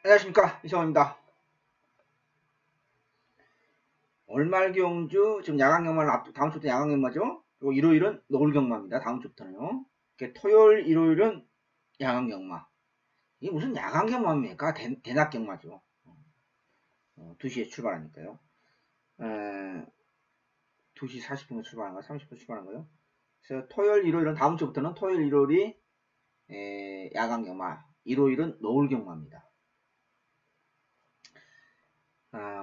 안녕하십니까, 이성호입니다. 월말경주 지금 야간경마는 다음 주부터 야간경마죠. 그리고 일요일은 노을경마입니다. 다음 주부터는요. 토요일, 일요일은 야간경마. 이게 무슨 야간경마입니까? 대낮경마죠. 2시에 출발하니까요. 2시 40분에 출발한가? 30분 출발한가요? 그래서 토요일, 일요일은 다음 주부터는 토요일, 일요일이 야간경마, 일요일은 노을경마입니다.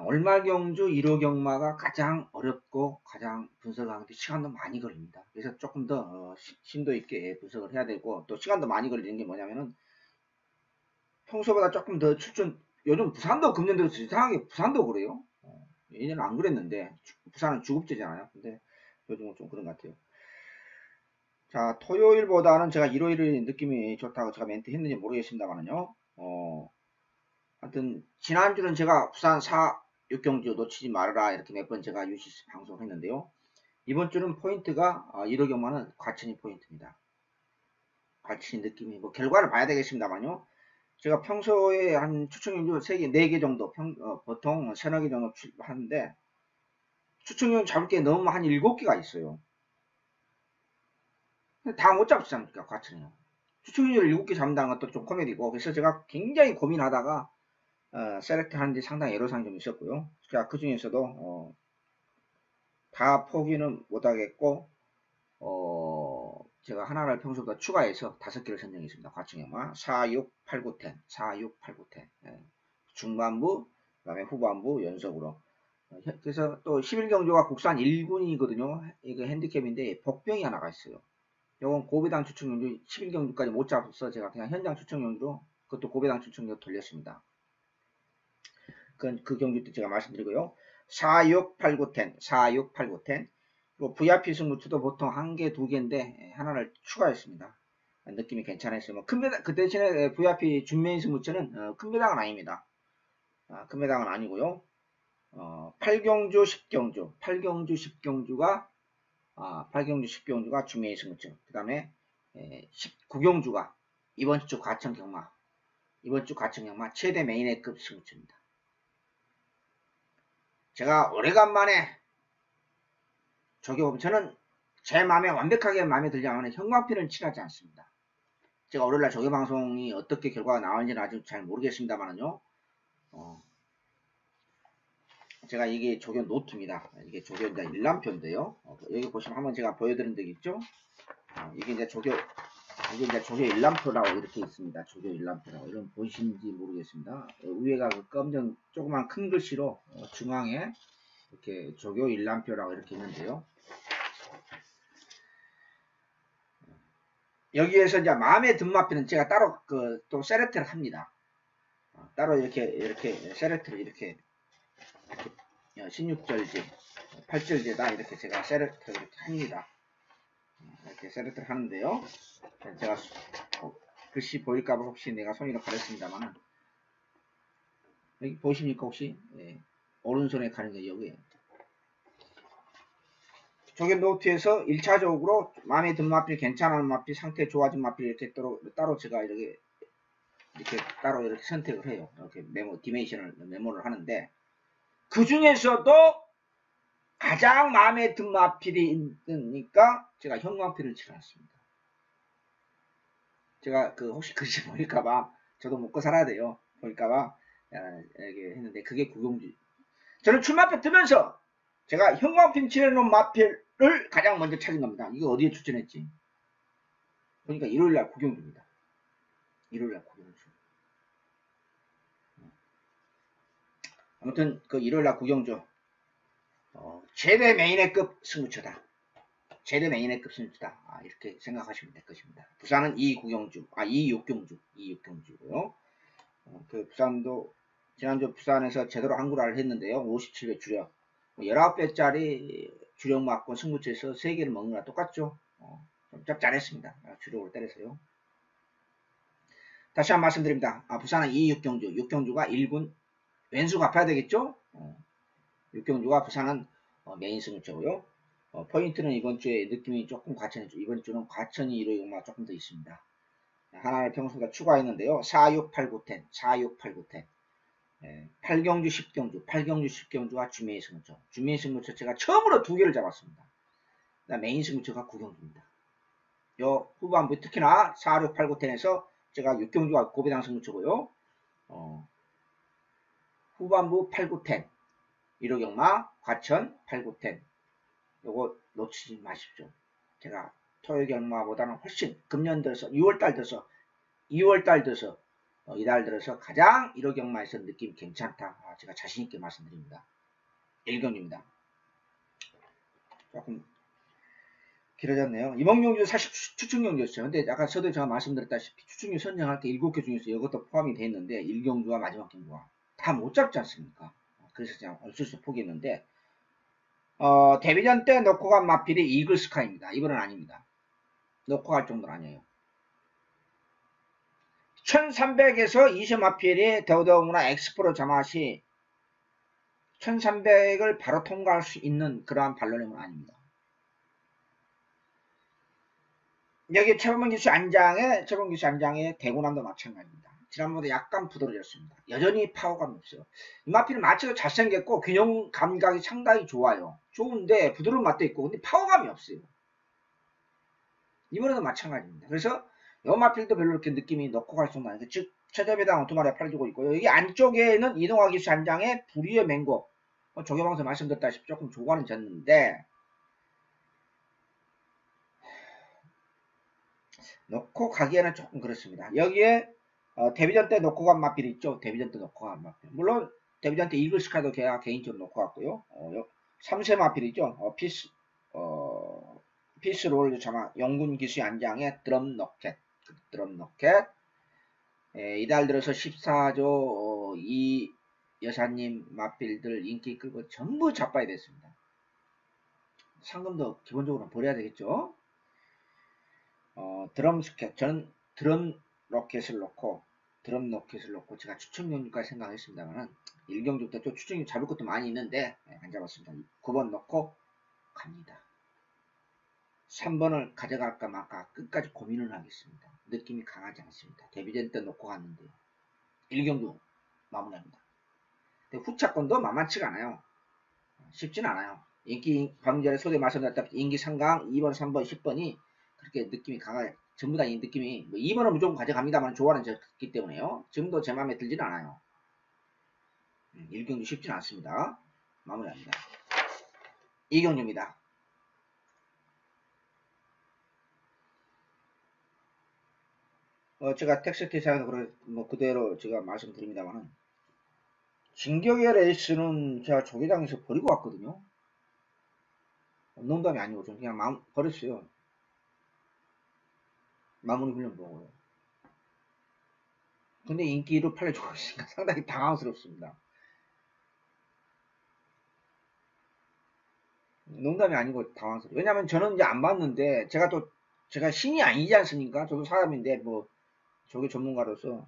월말경주 1호 경마가 가장 어렵고 가장 분석하는데 시간도 많이 걸립니다. 그래서 조금 더 심도 있게 분석을 해야 되고, 또 시간도 많이 걸리는 게 뭐냐면은 평소보다 조금 더 요즘 부산도 금년도 이상하게 부산도 그래요. 예전에는 안 그랬는데 부산은 주급제잖아요. 근데 요즘은 좀 그런 것 같아요. 자, 토요일보다는 제가 일요일의 느낌이 좋다고 제가 멘트 했는지 모르겠습니다만은요. 하여튼 지난주는 제가 부산 6경주 놓치지 말아라 이렇게 몇 번 제가 유시 방송을 했는데요. 이번 주는 포인트가 1호 경마는 과천이 포인트입니다. 과천이 느낌이 뭐 결과를 봐야 되겠습니다만요. 제가 평소에 한 추천경주 3개, 4개 정도 보통 서너 개 정도 하는데 추천경주 잡을 게 너무 한 7개가 있어요. 다 못 잡지 않습니까, 과천이요. 추천경주를 7개 잡는다는 것도 좀 코미디고, 그래서 제가 굉장히 고민하다가 셀렉트 하는데 상당히 애로사항이 좀 있었고요. 자, 그 중에서도 다 포기는 못하겠고, 제가 하나를 평소보다 추가해서 5개를 선정했습니다. 과청영마 4, 6, 8, 9, 10, 4, 6, 8, 9, 10. 중반부, 그 다음에 후반부 연속으로. 그래서 또 11경주가 국산 1군이거든요. 이거 핸디캡인데 복병이 하나가 있어요. 요건 고배당 추천경주 11경주까지 못 잡아서 제가 그냥 현장 추천경주로 그것도 고배당 추천경주 돌렸습니다. 그 경주 때 제가 말씀드리고요. 4, 6, 8, 9, 10, 4, 6, 8, 9, 10. 그리고 VIP 승부처도 보통 1개, 2개인데 하나를 추가했습니다. 느낌이 괜찮았어요. 뭐 그 대신에 VIP 준메인 승부처는 큰 배당은 아닙니다. 큰 배당은 아니고요. 8경주, 10경주, 8경주, 10경주가 8경주, 10경주가 준메인 승부처. 그 다음에 19경주가 이번 주 과천 경마, 최대 메인회급 승부처입니다. 제가 오래간만에 저는 제 마음에 완벽하게 마음에 들지 않으면 형광펜을 칠하지 않습니다. 제가 월요일날 조교 방송이 어떻게 결과가 나왔는지는 아직 잘 모르겠습니다만은요. 제가 이게 조교 노트입니다. 이게 조교 이제 일람표인데요. 여기 보시면 한번 제가 보여드린 적 있죠? 이게 이제 조교 일람표라고 이렇게 있습니다. 조교 일람표라고. 이런 보이시는지 모르겠습니다. 위에가 그 검정 조그만 큰 글씨로 중앙에 이렇게 조교 일람표라고 이렇게 있는데요. 여기에서 이제 마음에 든 마피는 제가 따로 또 셀렉트를 합니다. 따로 이렇게 셀렉트를 이렇게 16절제, 8절제다 이렇게 제가 셀렉트를 이렇게 합니다. 이렇게 셀렉트를 하는데요. 제가 글씨 보일까봐 혹시 내가 손으로 가렸습니다만 여기 보십니까 혹시? 오른손에 가는 게 여기에요. 조개 노트에서 1차적으로 마음에 든 마필, 괜찮은 마필, 상태 좋아진 마필 이렇게 따로 제가 이렇게 따로 이렇게 선택을 해요. 이렇게 디메이션을 메모를 하는데 그 중에서도 가장 마음에 든 마필이 있으니까 제가 형광필을 칠해놨습니다. 제가 혹시 글씨 보일까봐 저도 먹고 살아야 돼요. 보일까봐 이렇게 했는데 그게 구경주. 저는 출마표 뜨면서 제가 형광필 칠해놓은 마필을 가장 먼저 찾은 겁니다. 이거 어디에 추천했지? 그러니까 일요일날 구경주입니다. 일요일날 구경주. 아무튼 그 일요일날 구경주 최대 메인회급 승부처다. 최대 메인회급 승부처다. 이렇게 생각하시면 될 것입니다. 부산은 2육경주고요. 그 부산도 지난주 부산에서 제대로 한구라를 했는데요. 57배 주력. 19배짜리 주력 맞고 승부처에서 3개를 먹는 거랑 똑같죠. 좀 짭짤했습니다. 주력을 때려서요. 다시 한 번 말씀드립니다. 부산은 2육경주, 6경주가 1군 왼수 갚아야 되겠죠? 6경주가 부산은 메인 승부처고요. 포인트는 이번 주에 느낌이 조금 과천이죠. 이번 주는 과천이 1호 경마가 조금 더 있습니다. 하나를 평소보다 추가했는데요. 4, 6, 8, 9, 10, 4, 6, 8, 9, 10. 8경주, 10경주, 8경주, 10경주와 주메인 승부처. 주메인 승부처 제가 처음으로 2개를 잡았습니다. 메인 승부처가 9경주입니다. 요 후반부 특히나 4, 6, 8, 9, 10에서 제가 6경주가 고배당 승부처고요. 후반부 8, 9, 10 1호경마, 과천, 8, 9, 10 요거 놓치지 마십시오. 제가 토요경마보다는 훨씬 금년 들어서 2월달 들어서 이달 들어서 가장 1호경마에서 느낌이 괜찮다. 제가 자신있게 말씀드립니다. 1경주입니다. 조금 길어졌네요. 이번 경주 사실 추측경주였어요. 근데 아까 서두에 제가 말씀드렸다시피 추측경 선정할 때 7개 중에서 이것도 포함이 되어 있는데 1경주와 마지막 경주와 다 못 잡지 않습니까? 그래서 제가 어쩔 수 없이 포기했는데 데뷔전 때 놓고 간 마필이 이글스카이입니다. 이번은 아닙니다. 놓고 갈 정도는 아니에요. 1300에서 20 마필이 더더구나 엑스프로 자맛이 1300을 바로 통과할 수 있는 그러한 발로nem은 아닙니다. 여기 최범원 기수 안장의 대구남도 마찬가지입니다. 지난번보다 약간 부드러졌습니다. 여전히 파워감이 없어요. 이 마필은 마치도 잘생겼고 균형 감각이 상당히 좋아요. 좋은데 부드러운 맛도 있고 근데 파워감이 없어요. 이번에도 마찬가지입니다. 그래서 이 마필도 별로 이렇게 느낌이 넣고 갈 수는 아니고 즉 최대배당 2마리 팔아주고 있고요. 여기 안쪽에는 이동화 기수 안장의 불의의 맹고 조교방송 말씀드렸다시피 조금 조과는 졌는데 놓고 가기에는 조금 그렇습니다. 여기에 데뷔전 때 놓고 간 마필이 있죠. 데뷔전 때 놓고 간 마필. 물론 데뷔전 때 이글스카도 제가 개인적으로 놓고 갔고요. 3세 마필이죠. 피스롤 참아 영군 기수의 안장에 드럼 너켓. 이달 들어서 14조 이 여사님 마필들 인기 끌고 전부 잡아야 됐습니다. 상금도 기본적으로 버려야 되겠죠. 드럼 스켓, 저는 드럼 로켓을 놓고 제가 추천경주까지 생각했습니다만 1경주부터 또 추천경 잡을 것도 많이 있는데 안 잡았습니다. 9번 놓고 갑니다. 3번을 가져갈까 말까 끝까지 고민을 하겠습니다. 느낌이 강하지 않습니다. 데뷔전 때 놓고 갔는데요. 1경주 마무리합니다. 근데 후차권도 만만치가 않아요. 쉽진 않아요. 인기 방금 전에 소개 말씀드렸다시피 인기 3강 2번, 3번, 10번이 그렇게 느낌이 강하게 전부 다 이 느낌이 2번은 무조건 가져갑니다만 좋아하는 적기 때문에요. 지금도 제 마음에 들지는 않아요. 1경주 쉽진 않습니다. 마무리합니다. 2경주입니다. 제가 텍스트에서 그대로 제가 말씀드립니다만은 진격의 레이스는 제가 조계장에서 버리고 왔거든요. 농담이 아니고 좀 그냥 버렸어요. 마무리 훈련 보고요. 근데 인기로 팔려주고 있으니까 상당히 당황스럽습니다. 농담이 아니고 당황스러워요. 왜냐면 저는 이제 안 봤는데 제가 신이 아니지 않습니까? 저도 사람인데 조계 전문가로서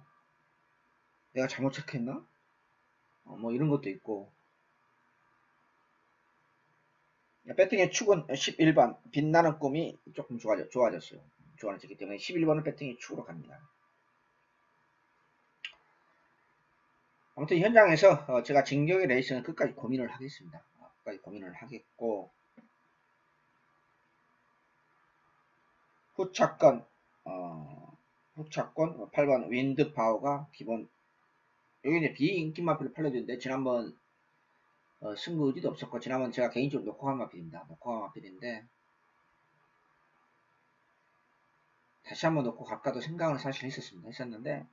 내가 잘못 체크했나? 이런 것도 있고. 배팅의 축은 11번 빛나는 꿈이 조금 좋아졌어요. 좋아졌기 때문에 11번은 배팅의 축으로 갑니다. 아무튼 현장에서 제가 진격의 레이스는 끝까지 고민을 하겠습니다. 끝까지 고민을 하겠고 후차권 8번 윈드파워가 기본 여기 이제 비인기 마필을 팔려주는데 지난번 승부 의지도 없었고 지난번 제가 개인적으로 놓고 간 마필입니다. 놓고 간 마필인데 다시 한번 놓고 갈까도 생각을 사실 했었는데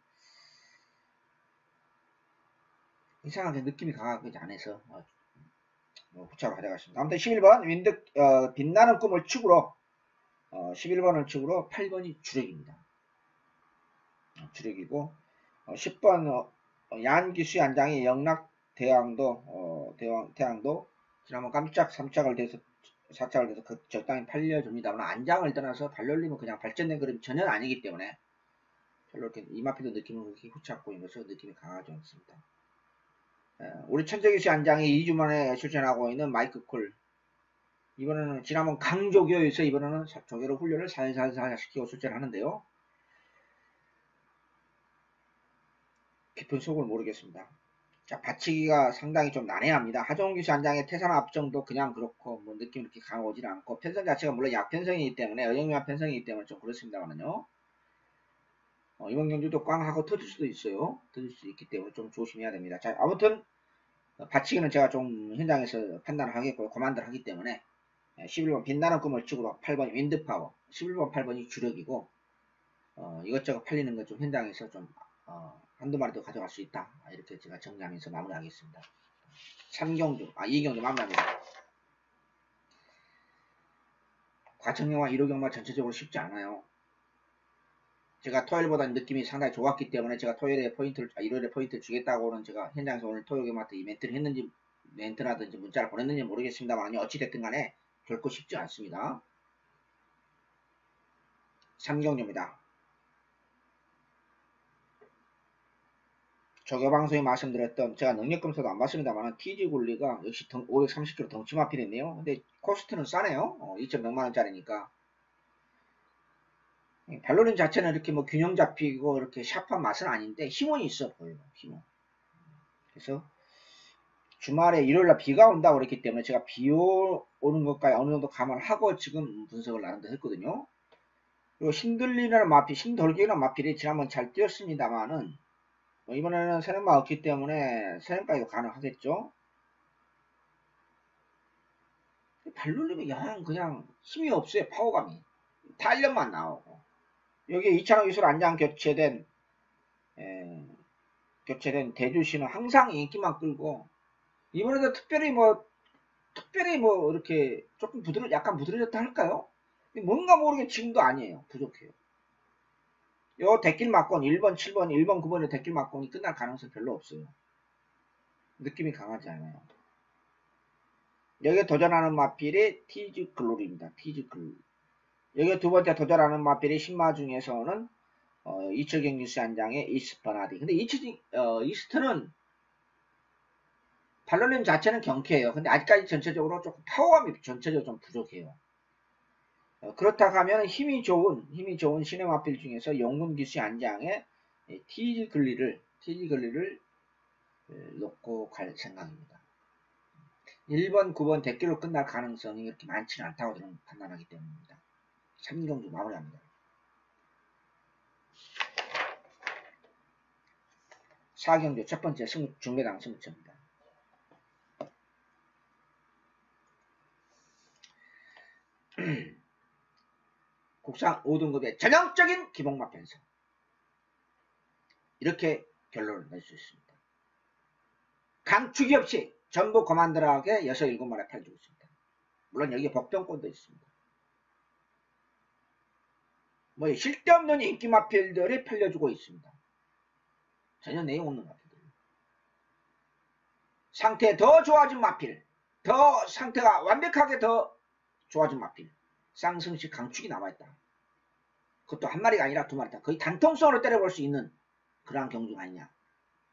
이상하게 느낌이 강하지 않아서 후차로 가져갔습니다. 아무튼 11번 빛나는 꿈을 축으로 11번을 축으로 8번이 주력입니다. 주력이고 10번 양기수의 안장이 영락대왕도 태양도 지난번 깜짝 3착을 돼서 4착을 돼서 적당히 팔려줍니다만 안장을 떠나서 발놀림은 그냥 발전된 그림이 전혀 아니기 때문에 별로 이렇게 이마피도 느낌은 그렇게 후착고 있어서 느낌이 강하지 않습니다. 우리 천재기수 안장이 2주 만에 출전하고 있는 마이크 콜 이번에는 지난번 강조교에서 이번에는 조교로 훈련을 살살살 시키고 출전하는데요. 깊은 속을 모르겠습니다. 자, 받치기가 상당히 좀 난해합니다. 하정우 기수 한 장의 태산 압정도 그냥 그렇고, 뭐, 느낌이 그렇게 강하진 않고, 편성 자체가 물론 약편성이기 때문에, 어영미한 편성이기 때문에 좀 그렇습니다만요. 이번 경주도 꽝 하고 터질 수도 있어요. 터질 수 있기 때문에 좀 조심해야 됩니다. 자, 아무튼, 받치기는 제가 좀 현장에서 판단을 하겠고요. 고만들 하기 때문에, 11번 빛나는 꿈을 치고로 8번 윈드파워, 11번 8번이 주력이고, 이것저것 팔리는 것 좀 현장에서 좀, 한두 마리 더 가져갈 수 있다. 이렇게 제가 정리하면서 마무리하겠습니다. 3경주, 2경주 마무리합니다. 과천경마 1호 경마 전체적으로 쉽지 않아요. 제가 토요일보다 느낌이 상당히 좋았기 때문에 제가 토요일에 포인트를, 일요일에 포인트를 주겠다고는 제가 현장에서 오늘 토요일 경마한테 이 멘트를 했는지, 멘트라든지 문자를 보냈는지 모르겠습니다만, 어찌됐든 간에 결코 쉽지 않습니다. 3경주입니다. 저교방송에 말씀드렸던, 제가 능력검사도 안 봤습니다만, TG 굴리가 역시 530kg 덩치 마필이네요. 근데 코스트는 싸네요. 2.0만원짜리니까. 발로린 자체는 이렇게 뭐 균형 잡히고 이렇게 샤프한 맛은 아닌데, 힘은 있어 보여요. 힘은. 그래서, 주말에 일요일날 비가 온다고 그랬기 때문에 제가 비 오는 것까지 어느 정도 감안하고 지금 분석을 나름대로 했거든요. 그리고 신들리는 마필, 신돌기는 마필이 지난번 잘 뛰었습니다만은, 이번에는 세련마가 없기 때문에 세련까지도 가능하겠죠. 발놀림이 영 그냥 힘이 없어요. 파워감이. 탄력만 나오고. 여기에 이창호 기술 안장 교체된 대주시는 항상 인기만 끌고, 이번에도 특별히 뭐 이렇게 조금 약간 부드러졌다 할까요? 뭔가 모르게 지금도 아니에요. 부족해요. 요 대길 막권 1번, 7번, 1번, 9번의 대길 막권이 끝날 가능성이 별로 없어요. 느낌이 강하지 않아요. 여기에 도전하는 마필이 티즈 글로리입니다. 티즈 글로리. 여기에 두 번째 도전하는 마필이 신마 중에서는 이철경 뉴스 한 장의 이스퍼나디. 근데 이스트는 발놀림 자체는 경쾌해요. 근데 아직까지 전체적으로 조금 파워감이 전체적으로 좀 부족해요. 그렇다고 하면 힘이 좋은 신의 마필 중에서 영문 기수 한 장의 티즈 글리를 놓고 갈 생각입니다. 1번, 9번 대결로 끝날 가능성이 그렇게 많지는 않다고 저는 판단하기 때문입니다. 3경주 마무리합니다. 4경주 첫 번째 중매당 승부처입니다. 국상 5등급의 전형적인 기복마 편성. 이렇게 결론을 낼 수 있습니다. 강축이 없이 전부 거만들하게 6, 7마리 팔주고 있습니다. 물론 여기에 복병권도 있습니다. 뭐 쓸데없는 인기 마필들이 팔려주고 있습니다. 전혀 내용 없는 마필들. 상태 더 좋아진 마필, 더 상태가 완벽하게 더 좋아진 마필, 쌍승식 강축이 남아있다. 그것도 한 마리가 아니라 두 마리다. 거의 단통성으로 때려볼 수 있는 그러한 경주가 아니냐.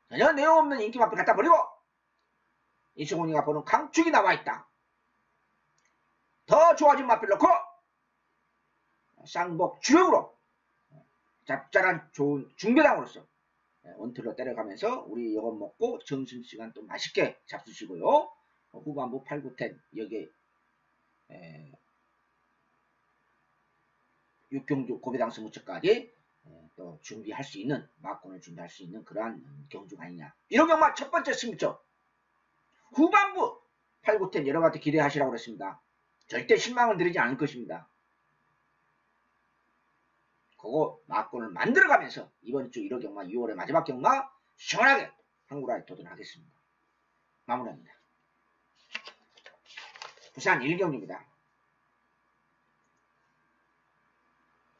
전혀 내용 없는 인기 마필 갖다 버리고 이승훈이가 보는 강축이 남아있다. 더 좋아진 마필 넣고 쌍복 주력으로 짭짤한 좋은 중배당으로서 원투로 때려가면서 우리 이거 먹고 점심시간 또 맛있게 잡수시고요. 후반부 8, 9, 10 여기에 6경주 고배당 승부처까지 또 준비할 수 있는 막권을 준비할 수 있는 그러한 경주가 아니냐. 이런 경마 첫 번째 승부처 후반부 8, 9, 10 여러가지 기대하시라고 그랬습니다. 절대 실망을 드리지 않을 것입니다. 그거 막권을 만들어가면서 이번 주 1호 경마 6월의 마지막 경마 시원하게 한구라에 도전하겠습니다. 마무리합니다. 부산 1경주입니다.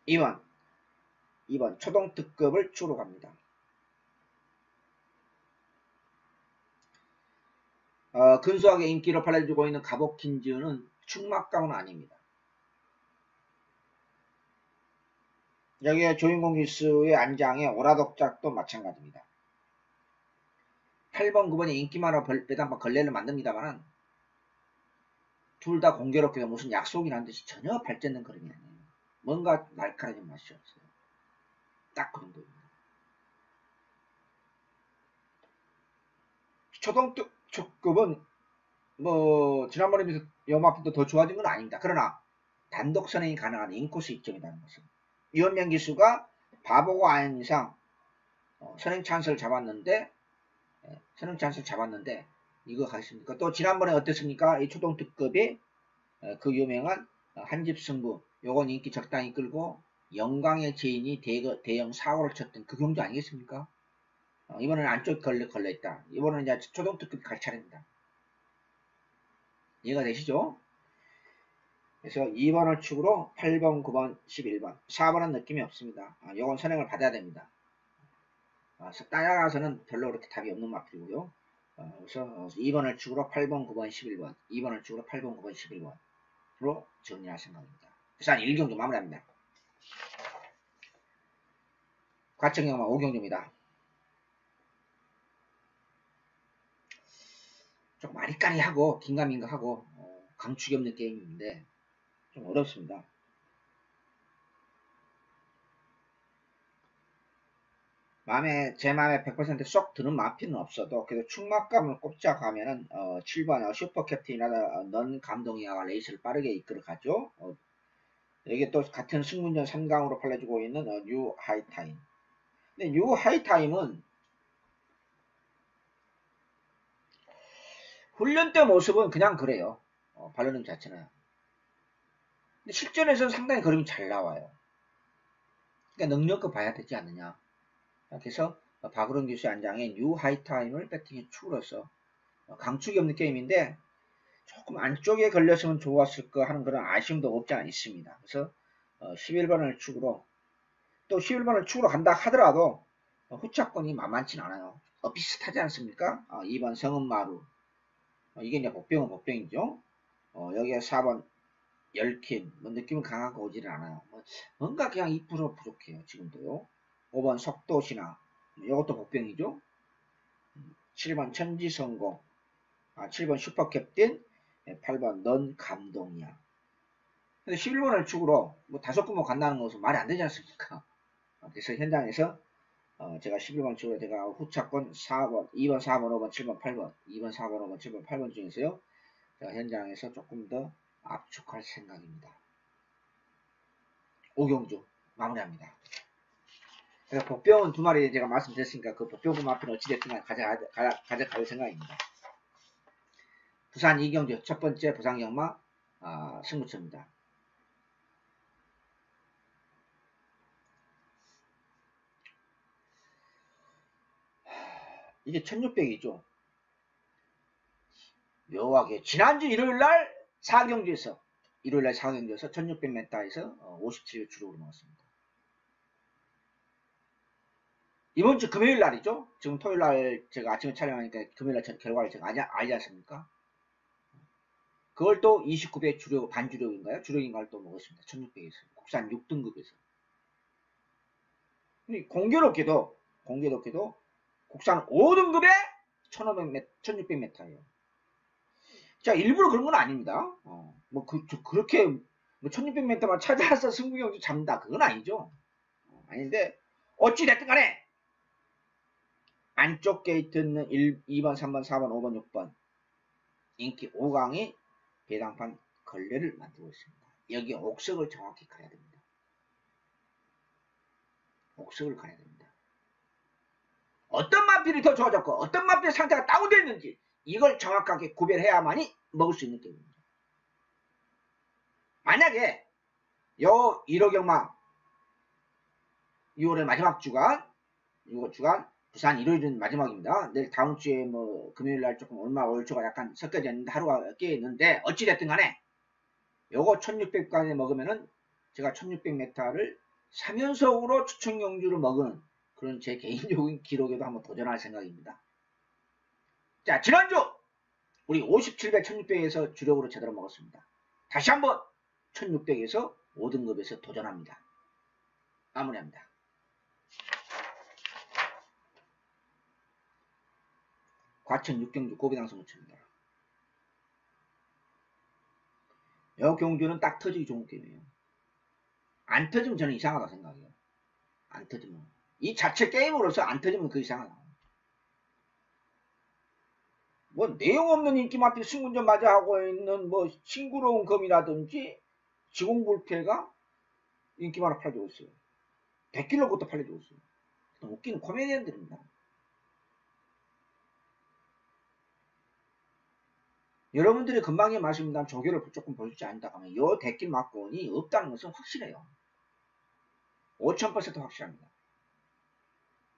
2번 초동특급을 추로 갑니다. 근소하게 인기를 팔려주고 있는 가복킨즈는 충막강은 아닙니다. 여기에 조인공 기수의 안장에 오라독작도 마찬가지입니다. 8번, 9번이 인기만으로 배당판 걸레를 만듭니다만 둘 다 공교롭게 무슨 약속이라는 듯이 전혀 발전된 그림이 아니에요. 뭔가 날카로운 맛이 없어요. 딱 그 정도입니다. 초등특급은 뭐 지난번에 비해서 요만큼도 더 좋아진 건 아닙니다. 그러나 단독 선행이 가능한 인코스 입점이라는 것은 유언명 기수가 바보가 아닌 이상 선행 찬스를 잡았는데 이거 가겠습니까? 또 지난번에 어땠습니까? 이 초등특급이 그 유명한 한집 승부 요건 인기 적당히 끌고 영광의 제인이 대형 사고를 쳤던 그 경주 아니겠습니까? 이번에는 안쪽 걸려있다. 이번에는 이제 초등특급 갈 차례입니다. 이해가 되시죠? 그래서 2번을 축으로 8번, 9번, 11번. 4번은 느낌이 없습니다. 요건 선행을 받아야 됩니다. 따라가서는 별로 그렇게 답이 없는 마필이고요. 그래서 2번을 축으로 8번, 9번, 11번. 2번을 축으로 8번, 9번, 11번으로 정리할 생각입니다. 그래서 한 1경주 마무리합니다. 과천경마 5경주입니다. 조금 아리까리하고 긴가민가하고 강축이 없는 게임인데 좀 어렵습니다. 제 마음에 100% 드는 마피는 없어도 그래도 충막감을 꼽자 가면은 7번 슈퍼캡틴이나 넌 감동이야가 레이스를 빠르게 이끌어가죠. 여기 또 같은 승문전 3강으로 팔려주고 있는 뉴 하이타임. 근데 뉴 하이타임은 훈련 때 모습은 그냥 그래요. 발로능 자체는. 근데 실전에서는 상당히 그림이 잘 나와요. 그러니까 능력껏 봐야 되지 않느냐. 그래서 박으론 기수 안장에 뉴 하이타임을 배팅에 축으로서 강축이 없는 게임인데 조금 안쪽에 걸렸으면 좋았을 거 하는 그런 아쉬움도 없지 않아 있습니다. 그래서 11번을 축으로 또 11번을 축으로 간다 하더라도 후차권이 만만치는 않아요. 비슷하지 않습니까? 2번 성은마루 이게 이제 복병은 복병이죠. 여기에 4번 열킨 뭐 느낌은 강하고 오지는 않아요. 뭔가 그냥 2% 부족해요. 지금도요. 5번 속도신화 이것도 복병이죠. 7번 천지성공 7번 슈퍼캡틴 8번 넌 감동이야. 근데 11번을 축으로 뭐 5구멍 간다는 것은 말이 안 되지 않습니까? 그래서 현장에서 제가 11번 축으로 제가 후차권 4번, 2번, 4번, 5번, 7번, 8번, 2번, 4번, 5번, 7번, 8번 중에서요. 제가 현장에서 조금 더 압축할 생각입니다. 5경주 마무리합니다. 그래서 복병은 2마리 제가 말씀드렸으니까 그 복병 마피는 어찌됐든 가져갈 생각입니다. 부산 2경주 첫 번째 부산경마 승부처입니다. 이게 1600이죠. 묘하게 지난주 일요일날 4경주에서 1600m에서 57회 주력으로 나왔습니다. 이번 주 금요일 날이죠. 지금 토요일 날 제가 아침에 촬영하니까 금요일 날 결과를 제가 알지 않습니까? 그걸 또 29배 주력, 반주력인가요? 주력인가를 또 먹었습니다. 1600에서. 국산 6등급에서. 공교롭게도 국산 5등급에 1500m, 1600m예요. 자, 일부러 그런 건 아닙니다. 그렇게, 1600m만 찾아서 승부경주 잡는다. 그건 아니죠. 아닌데, 어찌됐든 간에, 안쪽 게이트는 2번, 3번, 4번, 5번, 6번. 인기 5강이 배당판 걸레를 만들고 있습니다. 여기 옥석을 정확히 가야 됩니다. 옥석을 가야 됩니다. 어떤 마필이 더 좋아졌고 어떤 마필의 상태가 다운되어 있는지 이걸 정확하게 구별해야만이 먹을 수 있는 게임입니다. 만약에 요 1호경마 6월의 마지막 주간 부산 일요일은 마지막입니다. 내일 다음 주에 뭐 금요일날 조금 월초가 약간 섞여져 있는데 하루가 껴 있는데 어찌됐든 간에 요거 1600까지 먹으면은 제가 1600m를 3연속으로 추천경주를 먹은 그런 제 개인적인 기록에도 한번 도전할 생각입니다. 자, 지난주 우리 57배 1600에서 주력으로 제대로 먹었습니다. 다시 한번 1600에서 5등급에서 도전합니다. 마무리합니다. 과천 6경주 고비당선 무쳐입니다. 이 경주는 딱 터지기 좋은 게임이에요. 안 터지면 저는 이상하다 생각해요. 안 터지면. 이 자체 게임으로서 안 터지면 그 이상하다. 뭐 내용 없는 인기마필 승군전 맞아 하고 있는 뭐 싱그러운 검이라든지 지공불패가 인기만을 팔려고 있어요. 데킬러 것도 팔려고 있어요. 웃기는 코미디언들입니다. 여러분들이 금방에 말씀드린 조교를 조금 보여주지 않는다 하면 이 데킬 막권이 없다는 것은 확실해요. 5000% 확실합니다.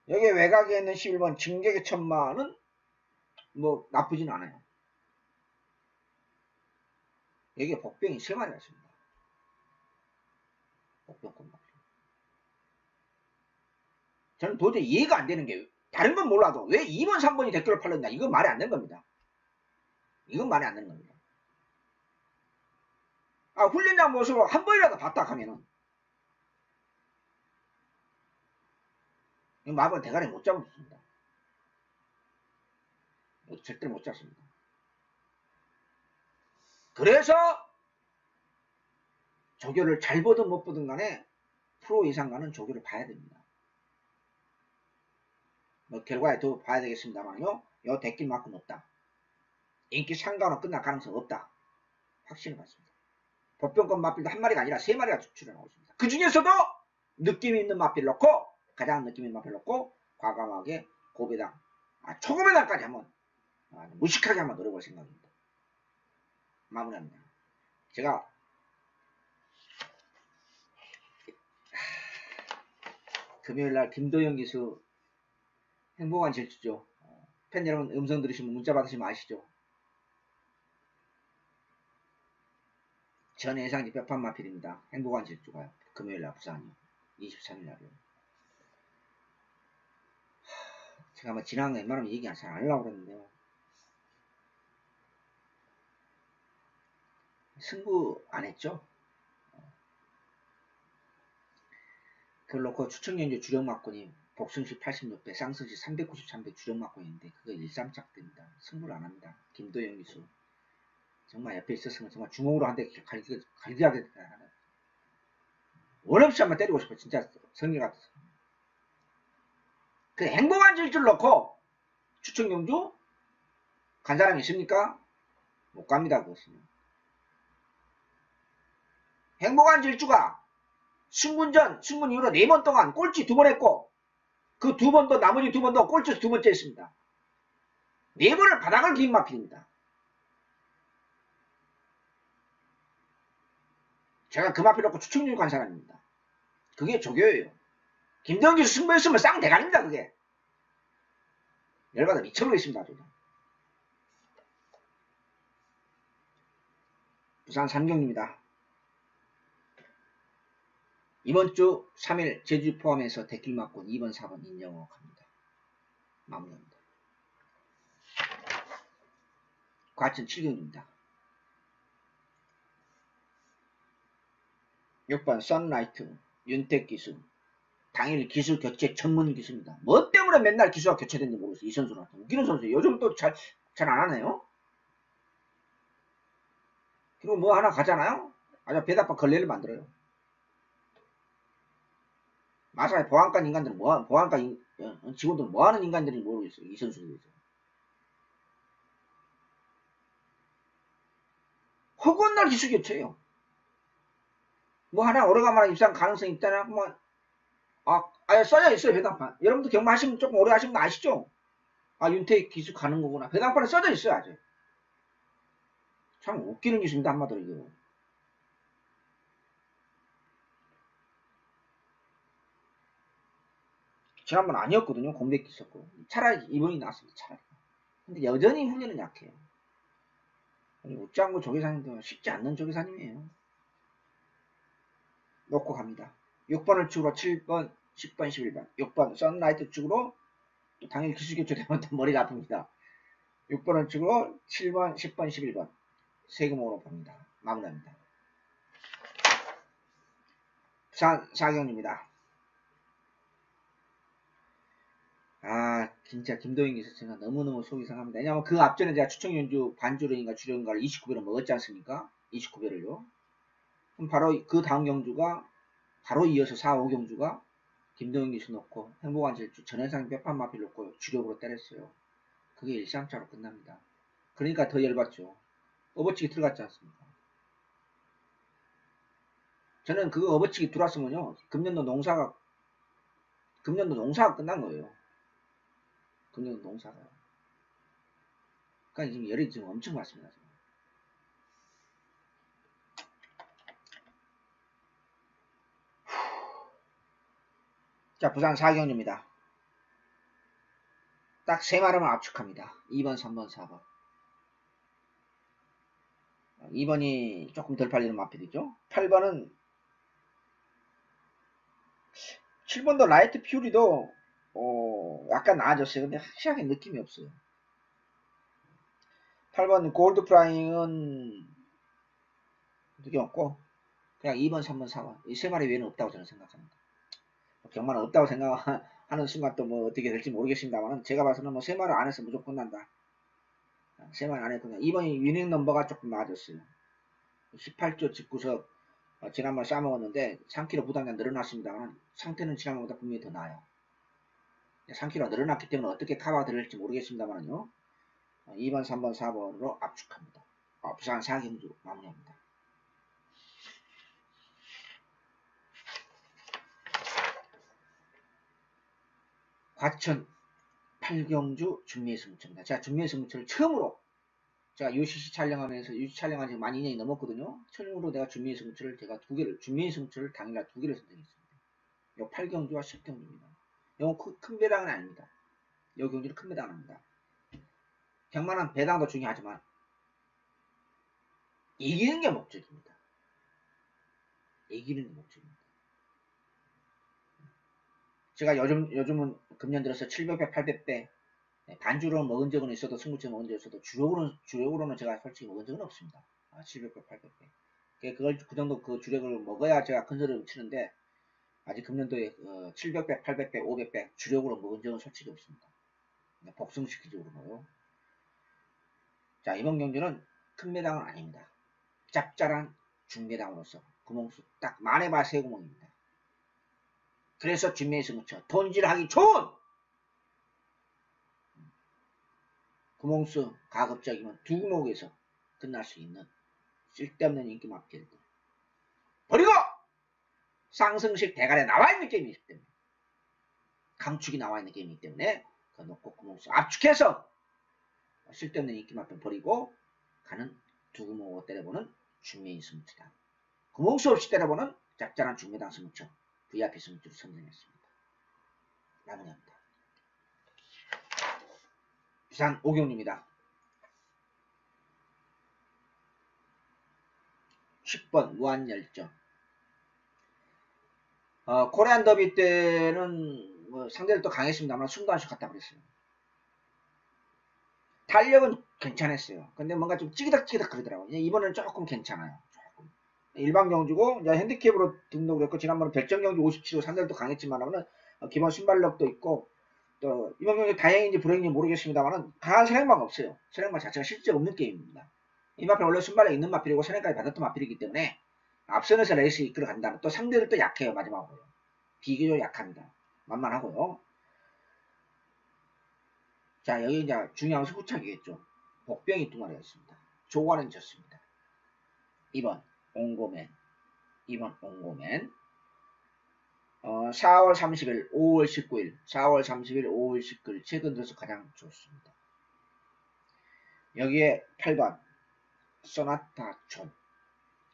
여기 외곽에 있는 11번 증객의 천마는 뭐 나쁘진 않아요. 여기에 복병이 3마리가 있습니다. 복병권 마필. 저는 도저히 이해가 안 되는 게 다른 건 몰라도 왜 2번 3번이 댓글을 팔렸냐, 이건 말이 안 되는 겁니다. 이건 말이 안 되는 겁니다. 아, 훈련장 모습을 한 번이라도 봤다 하면은 이 마법은 대가리 못 잡습니다. 절대 못 잡습니다. 그래서 조교를 잘 보든 못 보든 간에 프로 이상가는 조교를 봐야 됩니다. 뭐 결과에 더 봐야 되겠습니다만요. 요 데낄 만큼 없다. 인기 상가로 끝날 가능성 없다. 확신을 받습니다. 복병권 마필도 한 마리가 아니라 3마리가 출연하고 있습니다. 그 중에서도 느낌 있는 마필 넣고, 가장 느낌 있는 마필 넣고 과감하게 고배당, 초고배당까지 한번 무식하게 한번 노려볼 생각입니다. 마무리합니다. 제가 금요일날 김도영 기수 행복한 질주죠. 팬 여러분 음성 들으시면 문자 받으시면 아시죠? 전 예상지 뼈판 마필입니다. 행복한 질주가요. 금요일날 부산이요. 23일날이요. 제가 뭐 지난 거 웬만하면 얘기 잘 안 하려고 그랬는데요. 승부 안 했죠? 그걸 놓고 추천연주 주력막군이 복승시 86배, 쌍승시 393배 주력막군인데 그거 일삼짝대입니다. 승부를 안 합니다. 김도영 기수. 정말 옆에 있었으면 정말 주먹으로 한 대 갈기하게 원없이 한번 때리고 싶어. 진짜 성리 같아서. 그 행복한 질주를 놓고 추천경주 간 사람이 있습니까? 못 갑니다. 그것은. 행복한 질주가 승군 이후로 4번 동안 꼴찌 2번 했고 그 2번도 나머지 2번도 꼴찌 2번째 했습니다. 4번을 바닥을 긴 마필입니다. 제가 그 마필 놓고 추천경 간 사람입니다. 그게 조교예요. 김대영 기수 승부했으면 쌍대가리입니다. 그게. 열받아 미쳐버리겠습니다. 아주. 부산 삼경입니다. 이번 주 3일 제주 포함해서 데킬막권 2번 4번 인정하고 갑니다. 마무리합니다. 과천 7경입니다. 6번 선라이트 윤택 기수. 당일 기술 교체 전문 기수입니다. 뭐 때문에 맨날 기수가 교체된지 모르겠어요. 이 선수는. 웃기는 선수예요. 요즘 또 잘 안 하네요. 그리고 뭐 하나 가잖아요. 아주 배달바 걸레를 만들어요. 마사의 보안관 인간들은 보안관 직원들은 뭐하는 인간들인지 모르겠어요. 이 선수에 대해서. 허구한 날 기술 교체예요. 뭐 하나 오래간만에 입상 가능성이 있다나 뭐 아예 써져 있어요. 배당판. 여러분도 경마하시면 조금 오래 하시면 아시죠? 윤택 기수 가는 거구나. 배당판에 써져 있어요. 아주. 참 웃기는 기수입니다. 한마디로 이거. 지난번 아니었거든요. 공백기 있었고. 차라리 이번이 나왔습니다. 차라리. 근데 여전히 훈련은 약해요. 웃장구 조계사님도 쉽지 않는 조계사님이에요. 놓고 갑니다. 6번을 축으로 7번, 10번, 11번. 6번 선라이트 축으로 또 당일 기술교체되면 또 머리가 아픕니다. 6번을 축으로 7번, 10번, 11번. 세금으로 봅니다. 마무리합니다. 부산 사경입니다. 진짜 김도영 기수가 너무너무 속이 상합니다. 왜냐면 그 앞전에 제가 추천연주 반주로인가 주력인가를 29배를 먹었지 않습니까? 29배를요. 그럼 바로 그 다음 경주가 바로 이어서 4, 5경주가 김도영 기수 놓고 행복한 질주 전해상 뼈판 마필 놓고 주력으로 때렸어요. 그게 일상차로 끝납니다. 그러니까 더 열받죠. 업어치기 들어갔지 않습니까? 저는 그거 업어치기 들어왔으면요. 금년도 농사가 끝난 거예요. 금년도 농사가. 그러니까 지금 열이 지금 엄청 많습니다. 지금. 자, 부산 4경주입니다. 딱 세 마리만 압축합니다. 2번, 3번, 4번. 2번이 조금 덜 팔리는 마필이죠. 8번은 7번도 라이트 퓨리도 약간 나아졌어요. 근데 확실하게 느낌이 없어요. 8번 골드 프라잉은 느낌 없고 그냥 2번, 3번, 4번 이 세 마리 외에는 없다고 저는 생각합니다. 경마는 없다고 생각하는 순간 또 뭐 어떻게 될지 모르겠습니다만 제가 봐서는 뭐 세 마리 안에서 무조건 난다. 세 마리 안에 그냥 2번이 위닝 넘버가 조금 나아졌어요. 18조 19석 지난번 싸먹었는데 3kg 부담량 늘어났습니다만 상태는 지난번보다 분명히 더 나아요. 3kg 늘어났기 때문에 어떻게 커버가 될지 모르겠습니다만요. 2번, 3번, 4번으로 압축합니다. 부산 4경주 마무리합니다. 과천 8경주 준비의 승부처입니다. 제가 준비의 승부처를 처음으로 제가 UCC 촬영하면서 UCC 촬영한 지 만 2년이 넘었거든요. 처음으로 내가 준비의 승부처를 제가 준비의 승부처를 당일날 2개를 선택했습니다. 요 8경주와 10경주입니다. 요 큰 배당은 아닙니다. 요 경주는 큰 배당은 아닙니다. 경마는 배당도 중요하지만 이기는 게 목적입니다. 이기는 게 목적입니다. 제가 요즘은 금년 들어서 700배, 800배 반주로 먹은 적은 있어도 승부처 먹은 적은 있어도 주력으로는 제가 솔직히 먹은 적은 없습니다. 700배, 800배. 그 정도 그 주력을 먹어야 제가 큰 소리를 치는데 아직 금년도에 700배, 800배, 500배 주력으로 먹은 적은 솔직히 없습니다. 복승시키적으로요. 자, 이번 경주는 큰 매당은 아닙니다. 짭짤한 중매당으로서 구멍수 딱 만해봐 세 구멍입니다. 그래서 준비의 승부처 돈질하기 좋은 구멍수 가급적이면 두 구멍에서 끝날 수 있는 쓸데없는 인기 마필들 버리고 쌍승식 대가리에 나와있는 게임이기 때문에 강축이 나와있는 게임이기 때문에 그 놓고 구멍수 압축해서 쓸데없는 인기 마필 버리고 가는 두 구멍으로 때려보는 준비의 승부처다. 구멍수 없이 때려보는 짭짤한 중매당 승부처 VIP 승부처를 선정했습니다. 마무리합니다. 부산 오경입니다. 10번 무한열정. 코리안 더비 때는 뭐 상대를 또 강했습니다만 숨도 안 쉬고 갔다 그랬어요. 탄력은 괜찮았어요. 근데 뭔가 좀 찌그덕찌그덕 그러더라고요. 이번에는 조금 괜찮아요. 조금. 일반 경주고 핸디캡으로 등록을 했고 지난번에 결정 경주 57호 상대를 또 강했지만은 기본 순발력도 있고 또 이번 경주 다행인지 불행인지 모르겠습니다만은 강한 선행마가 없어요. 선행마 자체가 실제 없는 게임입니다. 이 마필 원래 순발력 있는 마필이고 선행까지 받았던 마필이기 때문에 앞선에서 레이스 이끌어 간다면 또 상대를 또 약해요. 마지막으로 비교적 약합니다. 만만하고요. 자, 여기 이제 중요한 승부차기겠죠. 복병이 두 마리였습니다. 조관은 졌습니다. 2번 옹고맨 2번 옹고맨 4월 30일 5월 19일 4월 30일 5월 19일 최근 들어서 가장 좋습니다. 여기에 8번 소나타촌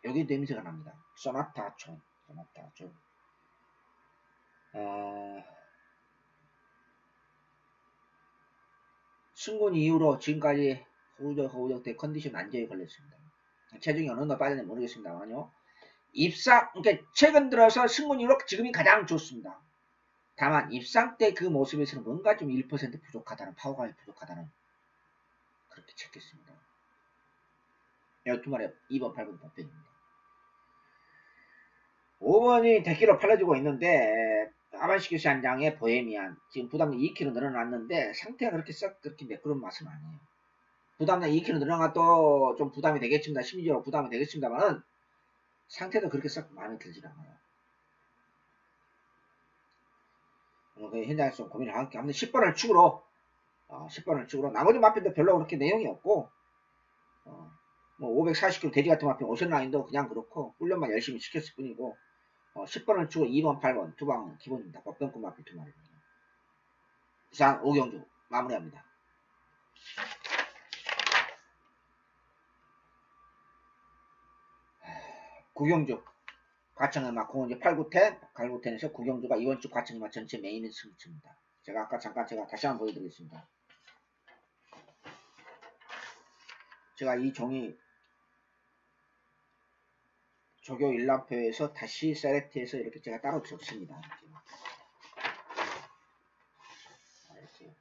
여기 냄새가 납니다. 소나타촌 승군 이후로 지금까지 허우적대 컨디션 안정에 걸렸습니다. 체중이 어느 정도 빠졌는지 모르겠습니다만요. 그러니까 최근 들어서 승군 이후로 지금이 가장 좋습니다. 다만 입상 때 그 모습에서는 뭔가 좀 1% 부족하다는 파워가 부족하다는 그렇게 찾겠습니다. 12마리 2번 8번 복병입니다. 5번이 대기로 팔려주고 있는데 아반시키시 한 장에 보헤미안 지금 부담량 2kg 늘어났는데 상태가 그렇게 매끄러운 맛은 아니에요. 부담량 2kg 늘어나도 좀 부담이 되겠습니다. 심리적으로 부담이 되겠습니다만은 상태도 그렇게 썩 마음에 들질 않아요. 현장에서 좀 고민을 함께 하는데 10번을 축으로 나머지 마필도 별로 그렇게 내용이 없고 뭐 540kg 돼지 같은 마필 오션라인도 그냥 그렇고 훈련만 열심히 시켰을 뿐이고 10번을 주고 2번, 8번 두 방은 기본입니다. 법병급 마필 두 마리입니다. 이상 오경주 마무리합니다. 구경주 과청연마 공원제 8, 9텐, 8, 9텐에서 구경주가 이번 주 과청연마 전체 메인 승리입니다. 제가 아까 잠깐 다시 한번 보여드리겠습니다. 제가 이 종이 조교 일람표에서 다시 셀렉트해서 이렇게 제가 따로 적습니다. 이렇게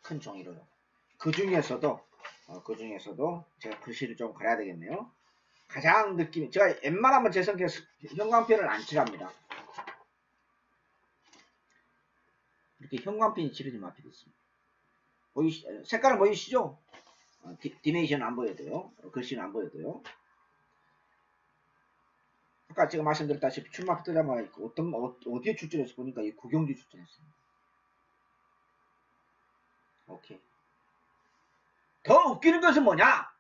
큰 종이로요. 그 중에서도 제가 글씨를 좀 가려야 되겠네요. 가장 느낌이 제가 웬만하면 제 성격 형광펜을 안 칠합니다. 이렇게 형광펜이 칠해진 마필이 있습니다. 색깔을 보이시죠? 디메이션 안 보여도요. 글씨는 안 보여도요. 아까 제가 말씀드렸다시피 출마표 뜨자마자 어디에 출전해서 보니까 이 구경주 출전했습니다. 오케이. 더 웃기는 것은 뭐냐?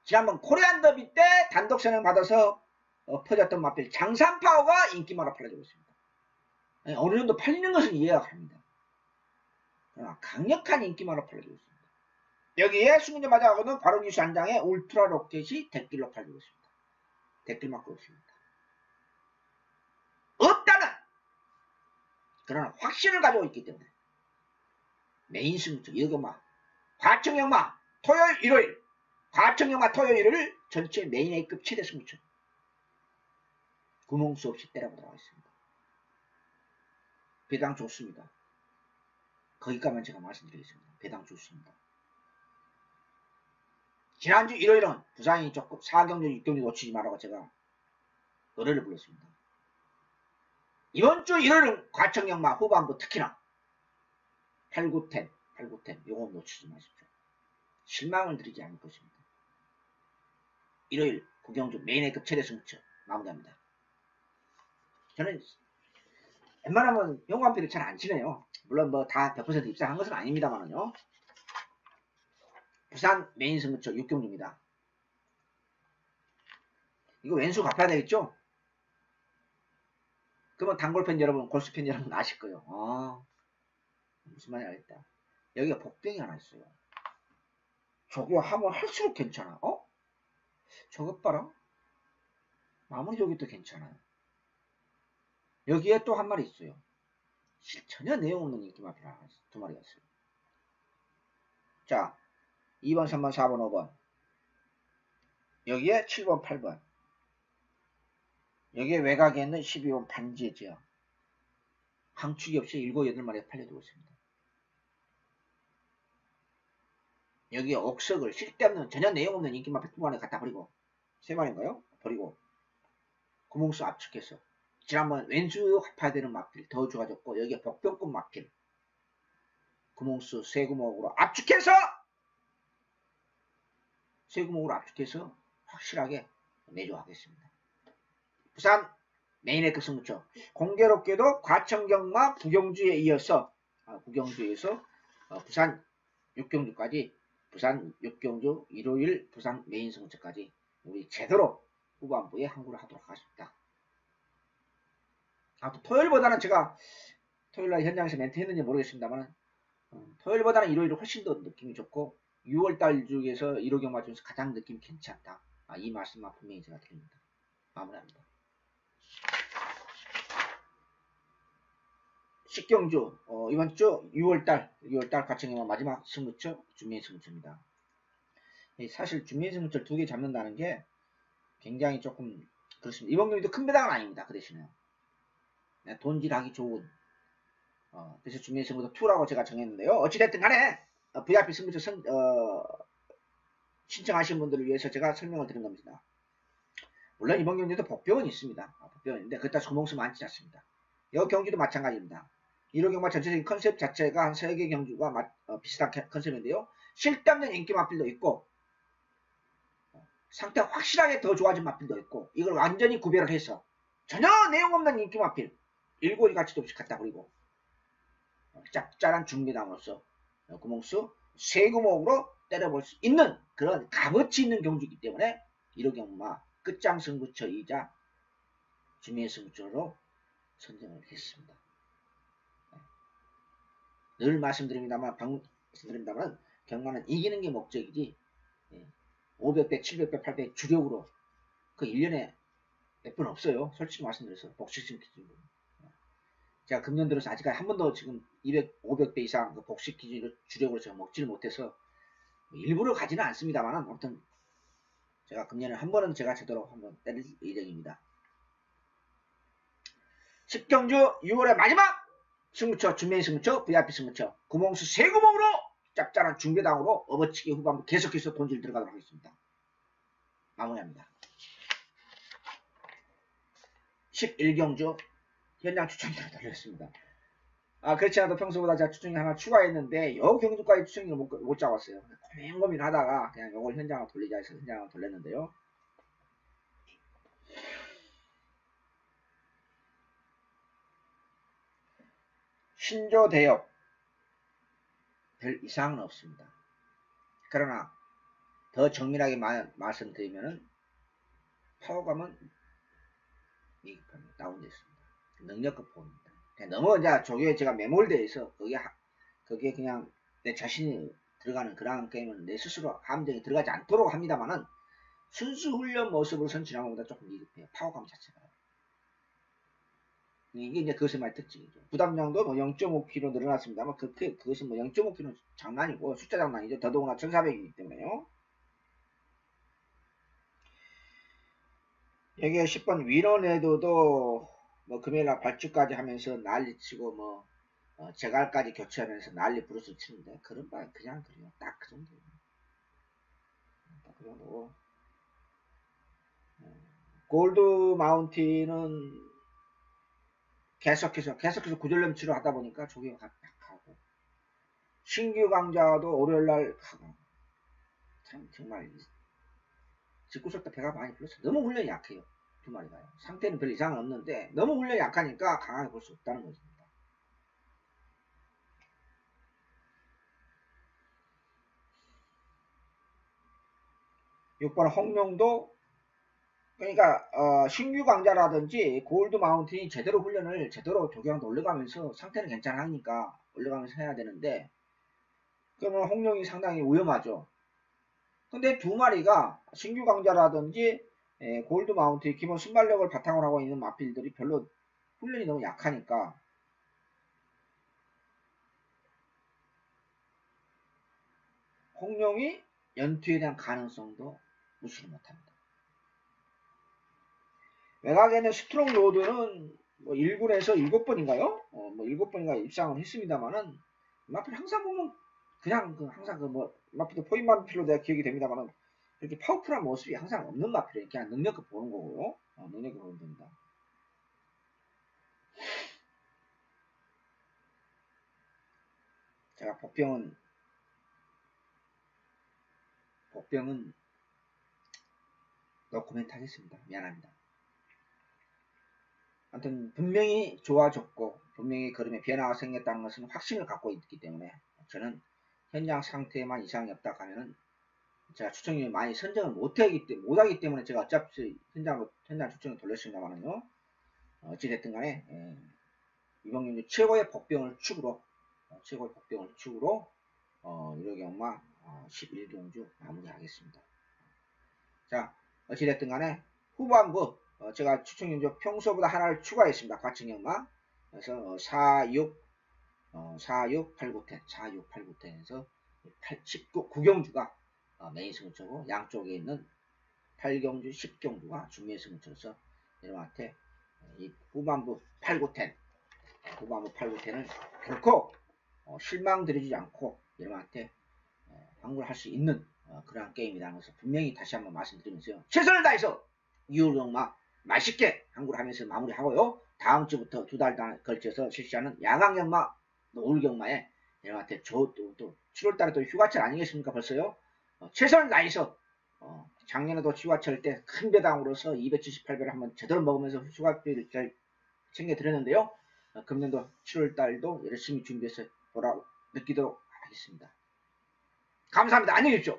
지난번 코리안 더비 때 단독 선을 받아서 퍼졌던 마필 장산파워가 인기마로 팔려지고 있습니다. 아니, 어느 정도 팔리는 것은 이해가 갑니다. 그러나 강력한 인기마로 팔려지고 있습니다. 여기에 수문제마자하고는 바로 뉴스 한 장에 울트라 로켓이 댓글로 팔리고 있습니다. 댓글 맞고 있습니다. 없다는 그러나 확신을 가지고 있기 때문에 메인 승부처 이어경마 과청영마 토요일 일요일 과청영마 토요일 일요일 전체 메인 A급 최대 승부처 구멍수 없이 때려보도록 하겠습니다. 배당 좋습니다. 거기까지만 제가 말씀드리겠습니다. 배당 좋습니다. 지난주 일요일은 부상이 조금 4경주 6경주 놓치지 말라고 제가 노래를 불렀습니다. 이번 주 일요일은 과청영마 후반부 특히나 8, 9텐 요거 놓치지 마십시오. 실망을 드리지 않을 것입니다. 일요일 구경주 메인 A급 최대 승부처 마무리합니다. 저는 웬만하면 영광필을 잘 안 치네요. 물론 뭐 다 100% 입상한 것은 아닙니다만은요. 부산 메인 승부처 6경주입니다. 이거 왼수 갚아야 되겠죠? 그러면 단골팬 여러분, 골수팬 여러분 아실 거예요. 무슨 말인지 알겠다. 여기가 복병이 하나 있어요. 저거 하면 할수록 괜찮아. 저것 봐라. 마무리 저기도 괜찮아요. 여기에 또 한 마리 있어요. 전혀 내용 없는 인기마필 두 마리가 있어요. 자, 2번, 3번, 4번, 5번. 여기에 7번, 8번. 여기에 외곽에 있는 12번 반지죠. 항축이 없이 7, 8마리가 팔려들고 있습니다. 여기에 옥석을 쓸데없는 전혀 내용 없는 인기마필 두 마리 갖다 버리고 3마리인가요? 버리고 구멍수 압축해서 지난번 왼수 갚아야 되는 마필 더 좋아졌고 여기에 복병급 마필 구멍수 쇠구멍으로 압축해서 확실하게 내조하겠습니다. 부산 메인 A급 승부처 공교롭게도 과청경마 구경주에 이어서 부산 6경주까지 부산 6경주 일요일 부산 메인 승부처까지 우리 제대로 후반부에 항구를 하도록 하겠습니다. 또 토요일보다는 제가 토요일날 현장에서 멘트 했는지 모르겠습니다만 토요일보다는 일요일이 훨씬 더 느낌이 좋고 6월달 중에서 1호 경마 중에서 가장 느낌이 괜찮다. 이 말씀만 분명히 제가 드립니다. 마무리합니다. 식경주 이번 주 6월달 과청경마 마지막 승부처 준비의 승부처입니다. 사실 준비의 승부처 2개 잡는다는 게 굉장히 조금 그렇습니다. 이번 경기도 큰 배당은 아닙니다. 그 대신에 돈질하기 좋은 그래서 준비의 승부처 2라고 제가 정했는데요. 어찌됐든 간에 VIP 승부처 신청하신 분들을 위해서 제가 설명을 드린 겁니다. 물론 이번 경기도 복병은 있습니다. 복병인데 그렇다 소몽수 많지 않습니다. 이 경기도 마찬가지입니다. 1호 경마 전체적인 컨셉 자체가 한 3개 경주가 비슷한 컨셉인데요. 실담는 인기 마필도 있고 상태 확실하게 더 좋아진 마필도 있고 이걸 완전히 구별을 해서 전혀 내용 없는 인기 마필 1골 가치도 없이 갖다 버리고 짭짤한 준비담으로써 구멍수 쇠구멍으로 때려볼 수 있는 그런 값어치 있는 경주이기 때문에 1호 경마 끝장 승부처이자 주미의 승부처로 선정을 했습니다. 늘 말씀드립니다만 경마는 이기는 게 목적이지 500배, 700배, 800배 주력으로 그 1년에 몇 번 없어요. 솔직히 말씀드려서 복식심 기준으로. 제가 금년 들어서 아직까지 한 번도 지금 200, 500배 이상 그 복식 기준으로 주력으로 제가 먹지를 못해서 일부러 가지는 않습니다만 아무튼 제가 금년에 한 번은 제가 제대로 한번 때릴 예정입니다. 10경주 6월의 마지막 승부처, 준메인 승부처, VIP 승부처 구멍수 3구멍으로 짭짤한 중배당으로 업어치기 후반부 계속해서 돈질 들어가도록 하겠습니다. 마무리합니다. 11경주 현장 추천기를 돌렸습니다. 그렇지 않아도 평소보다 제가 추천기 하나 추가했는데 요 경주까지 추천기를 못 잡았어요. 고민하다가 그냥 요걸 현장으로 돌리자 해서 현장으로 돌렸는데요. 신조 대역 별 이상은 없습니다. 그러나 더 정밀하게 말씀드리면은 파워감은 미흡합니다. 다운되어 있습니다. 능력급 보입니다. 너무 이제 조교에 제가 매몰되어 있어 그게 그냥 내 자신이 들어가는 그런 게임은 내 스스로 감정이 들어가지 않도록 합니다만은 순수 훈련 모습으로 선진하는 것보다 조금 미흡해요. 파워감 자체가. 이게 이제 그것의 특징이죠. 부담량도 뭐 0.5kg 늘어났습니다만 그것은 뭐 0.5kg 장난이고 숫자 장난이죠. 더더구나 1400이기 때문에요. 여기에 10번 위로내도도 뭐 금요일날 발주까지 하면서 난리치고 뭐 제갈까지 교체하면서 난리 부르스 치는데 그런 바에 그냥 그래요. 딱 그 정도예요. 딱 그 정도고 골드 마운틴은 계속해서 구절염 치료하다 보니까 조기가 각하고 신규 강자도 월요일날 가고 참 정말 직구석도 배가 많이 불렀어요. 너무 훈련이 약해요. 두 마리가요. 상태는 별 이상은 없는데 너무 훈련이 약하니까 강하게 볼 수 없다는 것입니다. 6번 홍명도 그러니까 신규 강자라든지 골드 마운틴이 제대로 훈련을 제대로 조경도 올려가면서 상태는 괜찮으니까 올려가면서 해야 되는데 그러면 홍룡이 상당히 위험하죠. 근데 두 마리가 신규 강자라든지 골드 마운틴 기본 순발력을 바탕으로 하고 있는 마필들이 별로 훈련이 너무 약하니까 홍룡이 연투에 대한 가능성도 무시를 못합니다. 외곽에는 스트롱 로드는 뭐 1군에서 7번인가요? 뭐 7번인가 입상을 했습니다만은 마필 항상 보면 그냥 항상 마필도 포인 마필로 내가 기억이 됩니다만은 이렇게 파워풀한 모습이 항상 없는 마필이에요. 그냥 능력을 보는 거고요. 능력을 보면 됩니다. 제가 복병은 노코멘트 하겠습니다. 미안합니다. 아무튼 분명히 좋아졌고 분명히 걸음에 변화가 생겼다는 것은 확신을 갖고 있기 때문에 저는 현장 상태에만 이상이 없다 하면은 제가 추천을 많이 선정을 못하기 때문에 제가 어차피 현장 추천을 돌렸습니다만은요. 어찌됐든 간에 이번 경기 최고의 복병을 축으로 1호 경마 11경주 마무리하겠습니다. 자, 어찌됐든 간에 후반부 제가 추천경주 평소보다 하나를 추가했습니다. 같은 경마. 그래서 4, 6, 8, 9텐에서 9경주가 메인 승부처고 양쪽에 있는 8경주, 10경주가 중매 승부처로서 여러분한테 이 후반부 8, 9텐 을 결코 실망드리지 않고 여러분한테 환불할 수 있는 그러한 게임이라는 것을 분명히 다시 한번 말씀드리면서요. 최선을 다해서 6월 경마 맛있게 환불 하면서 마무리하고요. 다음 주부터 2달 걸쳐서 실시하는 야간 경마, 노을 경마에 여러분한테 또 7월달에 또 휴가철 아니겠습니까? 벌써요. 최선을 다해서 작년에도 휴가철 때 큰 배당으로서 278배를 한번 제대로 먹으면서 휴가비를 잘 챙겨드렸는데요. 금년도 7월달도 열심히 준비해서 느끼도록 하겠습니다. 감사합니다. 안녕히 계십시오.